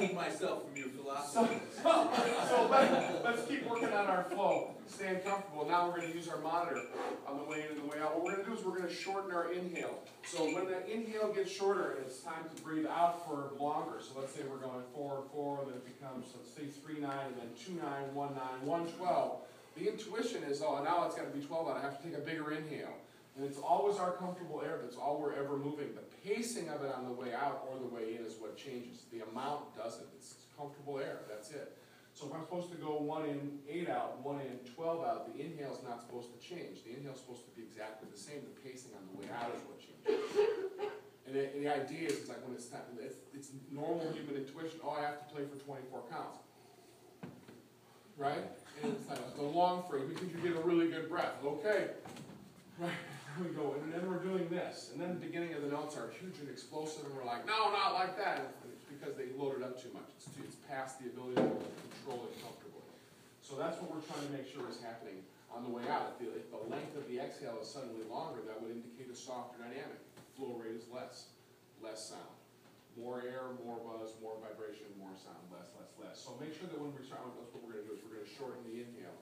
keep myself from your philosophy. So let's keep working on our flow. Staying comfortable. Now we're going to use our monitor on the way in and the way out. What we're going to do is we're going to shorten our inhale. So when the inhale gets shorter, it's time to breathe out for longer. So let's say we're going 4, 4, then it becomes, let's say 3, 9, and then 2, 9, 1, 9, 1, 12. The intuition is, oh, now it's got to be 12 out. I have to take a bigger inhale. And it's always our comfortable air. That's all we're ever moving. The pacing of it on the way out or the way in is what changes. The amount doesn't. It's comfortable air. That's it. So if I'm supposed to go 1 in, 8 out, 1 in, 12 out, the inhale's not supposed to change. The inhale's supposed to be exactly the same. The pacing on the way out is what changes. And the idea is, it's like when it's time, it's normal human intuition. Oh, I have to play for 24 counts. Right? And it's like the long phrase, because you get a really good breath. Okay. Right, there we go, and then we're doing this, and then the beginning of the notes are huge and explosive, and we're like, no, not like that, and it's because they loaded up too much. It's past the ability to control it comfortably. So that's what we're trying to make sure is happening on the way out. If the length of the exhale is suddenly longer, that would indicate a softer dynamic. Flow rate is less sound. More air, more buzz, more vibration, more sound, less. So make sure that when we start, that's what we're going to do, is we're going to shorten the inhale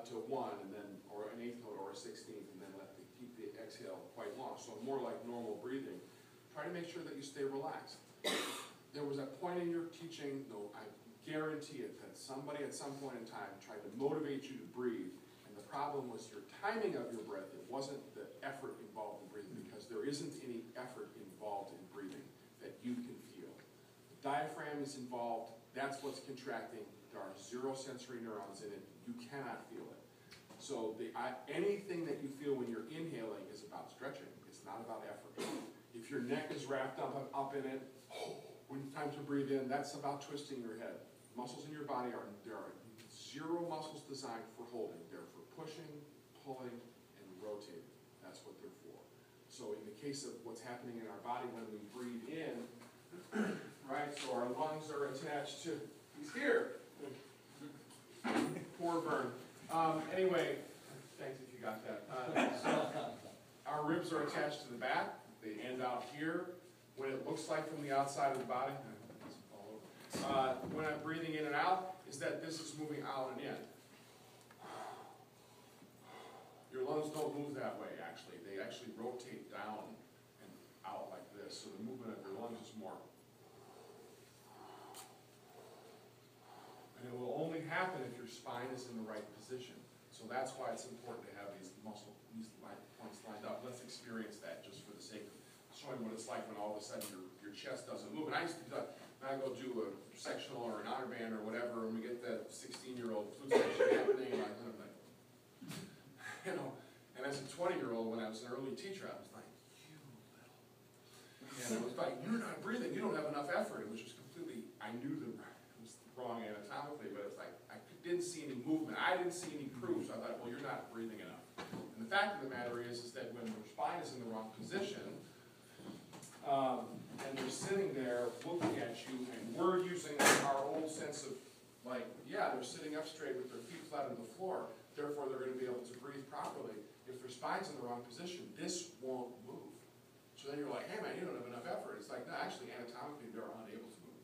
to 1, and then, or an 8th note, or a 16th, and then keep the exhale quite long. So more like normal breathing. Try to make sure that you stay relaxed. There was a point in your teaching, though, I guarantee it, that somebody at some point in time tried to motivate you to breathe, and the problem was your timing of your breath. It wasn't the effort involved in breathing, because there isn't any effort involved in breathing that you can feel. The diaphragm is involved. That's what's contracting. There are 0 sensory neurons in it. You cannot feel it. So anything that you feel when you're inhaling is about stretching. It's not about effort. If your neck is wrapped up in it, when it's time to breathe in, that's about twisting your head. Muscles in your body there are 0 muscles designed for holding. They're for pushing, pulling, and rotating. That's what they're for. So in the case of what's happening in our body when we breathe in, right, so our lungs are attached to, he's here. Poor Vern. Anyway, thanks if you got that. So our ribs are attached to the back. They end out here. When it looks like from the outside of the body, when I'm breathing in and out, is that this is moving out and in. Your lungs don't move that way, actually. They actually rotate down and out like this. So the movement of your lungs is more. And it will only happen if your spine is in the right position. So that's why it's important to have these points lined up. Let's experience that just for the sake of showing what it's like when all of a sudden your chest doesn't move. And I used to do that when I go do a sectional or an honor band or whatever, and we get that 16-year-old flute section happening, and I'm like, you know, and as a 20-year-old, when I was an early teacher, I was like, you little. And it was like, you're not breathing, you don't have enough effort, which was completely, I knew it was wrong anatomically, but it's like, I didn't see any movement, I didn't see any crew, so I thought, well, you're not breathing enough. And the fact of the matter is that when your spine is in the wrong position, and they're sitting there looking at you, and we're using our old sense of, like, yeah, they're sitting up straight with their feet flat on the floor, therefore they're going to be able to breathe properly. If their spine's in the wrong position, this won't move. So then you're like, hey man, you don't have enough effort. It's like, no, actually anatomically they're unable to move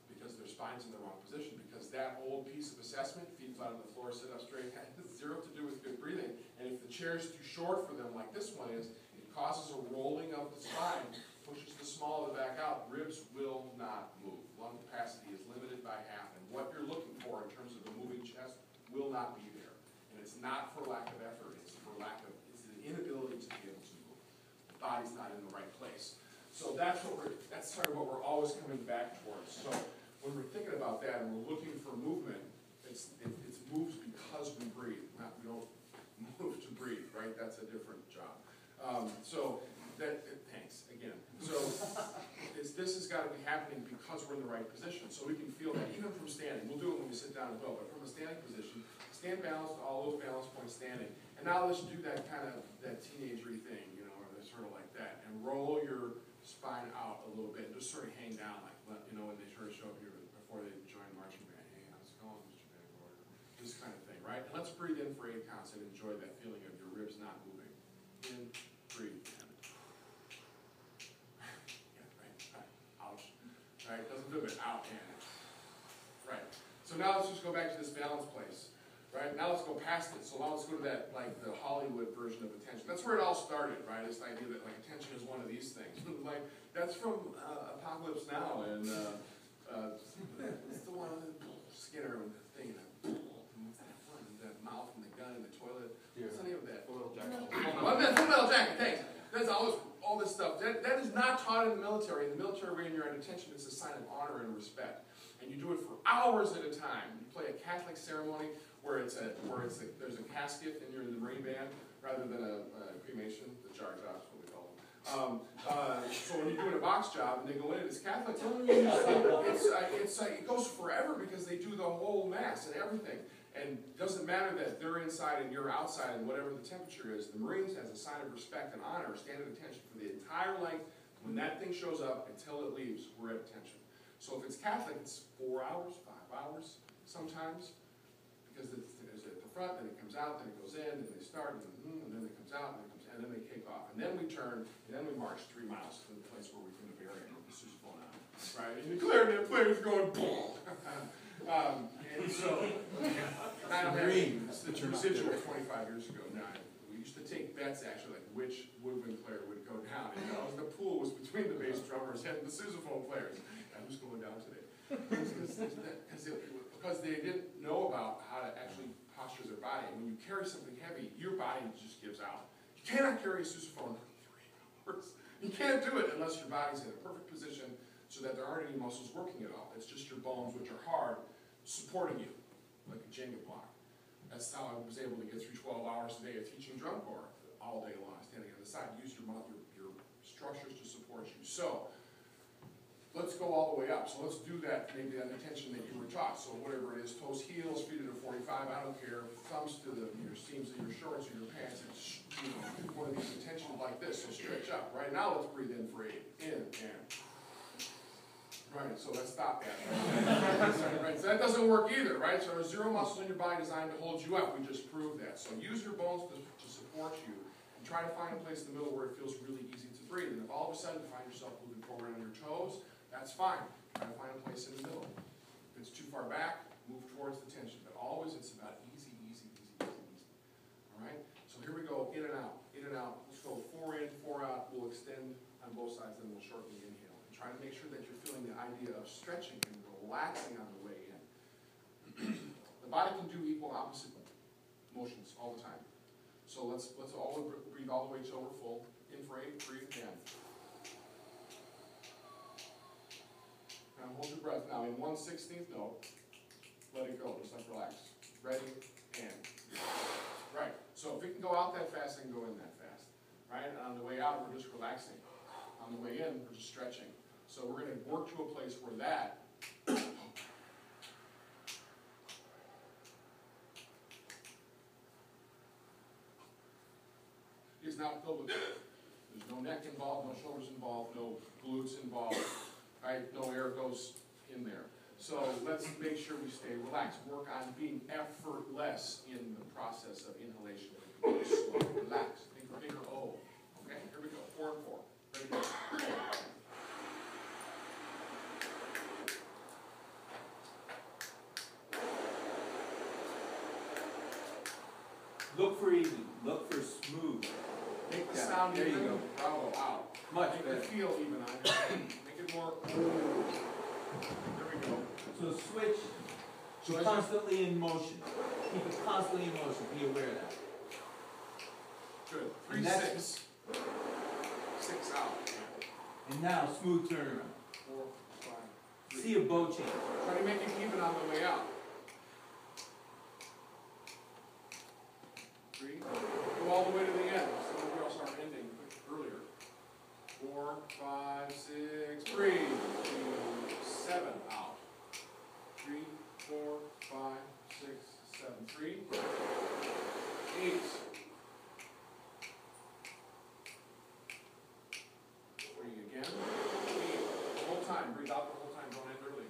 because their spine's in the wrong position, because that old piece of assessment, feet flat on the floor, sit up straight, has 0 to do with good breathing. And if the chair is too short for them, like this one is, it causes a rolling of the spine, pushes the small of the back out, ribs will not move. Lung capacity is limited by half, and what you're looking for in terms of the moving chest will not be there. And it's not for lack of effort, it's for it's the inability to be able to move. The body's not in the right place. So that's sort of what we're always coming back towards. So when we're thinking about that and we're looking for movement, it's moves because we breathe. We don't move to breathe, right? That's a different job. Thanks again. So this has got to be happening because we're in the right position. So we can feel that even from standing. We'll do it when we sit down as well, but from a standing position, stand balanced, all those balance points standing. And now let's do that kind of, that teenagery thing, you know, or sort of like that. And roll your spine out a little bit and just sort of hang down, like, you know, when they sort of show up here before they join marching band. Hey, how's it going, Mr. Vanguard? This kind of thing, right? And let's breathe in for 8 counts and enjoy that feeling of your ribs not moving. In, breathe, in. Yeah, right, ouch. Right, doesn't feel good, out, in. Right. So now let's just go back to this balance place. Right? Now let's go past it. So now let's go to that, like the Hollywood version of attention. That's where it all started, right? This idea that like attention is one of these things. Like that's from Apocalypse Now, and it's the one with Skinner and the thing, the mouth and the gun and the toilet. Yeah. What's the name of that? Full Metal Jacket. Full Metal Jacket. Thanks. That's all this stuff. That is not taught in the military. In the military, when you're at attention, it's a sign of honor and respect, and you do it for hours at a time. You play a Catholic ceremony where there's a casket and you're in the Marine Band rather than a cremation, the jar jobs, what we call them. So when you're doing a box job and they go in, it's Catholic. It goes forever because they do the whole mass and everything. And it doesn't matter that they're inside and you're outside and whatever the temperature is. The Marines, as a sign of respect and honor, stand at attention for the entire length. When that thing shows up until it leaves, we're at attention. So if it's Catholic, it's 4 hours, 5 hours sometimes. Because it's at the front, then it comes out, then it goes in, then they start, and then it comes out, and then they kick off. And then we turn, and then we march 3 miles to the place where we can bury it with the sousaphone on. Right? And the clarinet player's going, boom! And so, I don't have the residual 25 years ago. Now, we used to take bets, actually, like which woodwind player would go down. And the pool was between the bass drummers and the sousaphone players. And who's going down today? Because they didn't know about how to actually posture their body. And when you carry something heavy, your body just gives out. You cannot carry a sousaphone for 3 hours. You can't do it unless your body's in a perfect position so that there aren't any muscles working at all. It's just your bones, which are hard, supporting you, like a Jenga block. That's how I was able to get through 12 hours a day of teaching drum corps all day long, standing on the side. Use your structures to support you. So, let's go all the way up. So let's do that, maybe that attention that you were taught. So whatever it is, toes, heels, feet at a 45, I don't care. Thumbs to your seams of your shorts or your pants. It's, one of these attentions like this. So stretch up. Right now, let's breathe in for 8. In and. Right, so let's stop that. Right, so that doesn't work either, right? So there's 0 muscles in your body designed to hold you up. We just proved that. So use your bones to support you. And try to find a place in the middle where it feels really easy to breathe. And if all of a sudden you find yourself moving forward on your toes, that's fine. Try to find a place in the middle. If it's too far back, move towards the tension. But always it's about easy, easy, easy, easy, easy. All right? So here we go, in and out, in and out. Let's go 4 in, 4 out. We'll extend on both sides, then we'll shorten the inhale. And try to make sure that you're feeling the idea of stretching and relaxing on the way in. The body can do equal opposite motions all the time. So let's all breathe all the way till we're full. In for 8, breathe, and. Now hold your breath. Now in 1/16th note, let it go. Just like relax. Ready, and. Right. So if we can go out that fast, we can go in that fast. Right? And on the way out, we're just relaxing. On the way in, we're just stretching. So we're going to work to a place where that is not filled with air. There's no neck involved, no shoulders involved, no glutes involved. Right? No air goes in there. So let's make sure we stay relaxed. Work on being effortless in the process of inhalation. Slow, relax. Think bigger O. Okay, here we go. 4 and 4. Ready to go. Look for easy. Look for smooth. Make the Yeah, sound there you even. go. Bravo, out. Much Make better. it feel even on your head. Make it more. There we go. So switch. So Be as constantly in motion. Keep it constantly in motion. Be aware of that. Good. 3, And that's- 6. 6 out. And now, smooth turnaround. 4, 5, 3. See a bow change. Try to make it even on the way out. 3. Go all the way to the end. Some of you else are ending earlier. 4, 5, 6. Breathe. 7 out. 3, 4, 5, 6, 7. 3. 8. 3 again. 8. The whole time. Breathe out the whole time. Don't end early.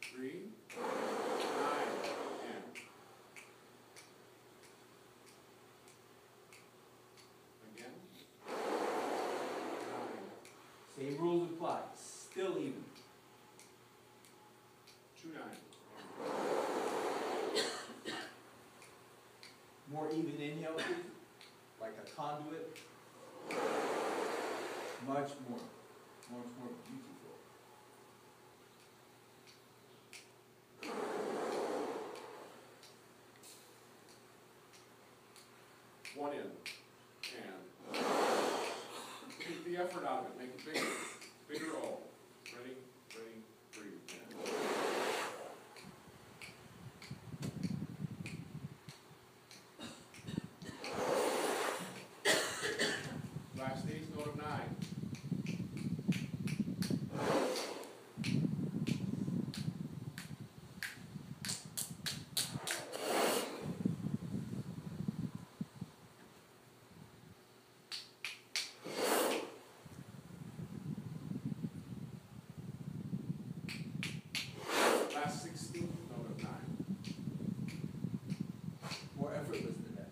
3. 9. And. Again. 9. Same rules apply. Still even. 2-9. More even inhale, please. Like a conduit. Much more beautiful. One in. And take the effort out of it. Make it bigger. Bigger O. Ready, breathe. And last eighth note of 9. Last 16th note of 9. More effortless than that.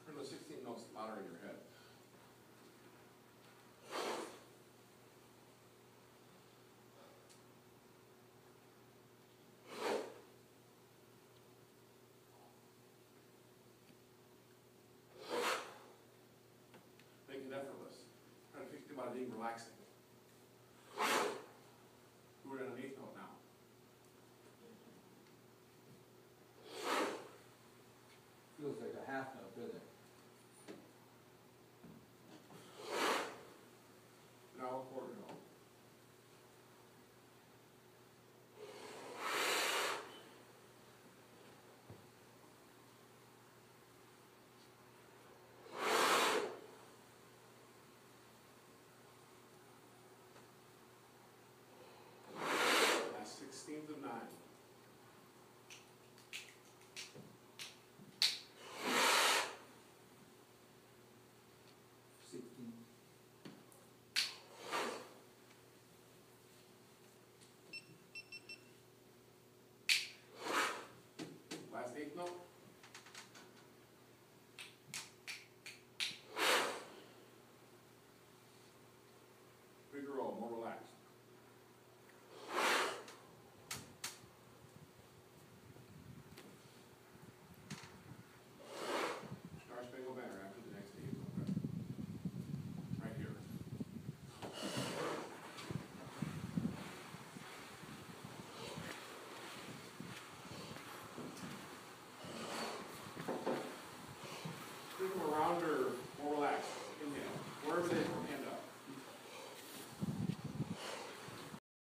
Turn the 16 notes louder in your head. Make it effortless. Try to think about it being relaxing. Do it on an eighth note now. Feels like a half note, doesn't it? Now a quarter note. Last 16th of 9. 16. Last eighth note.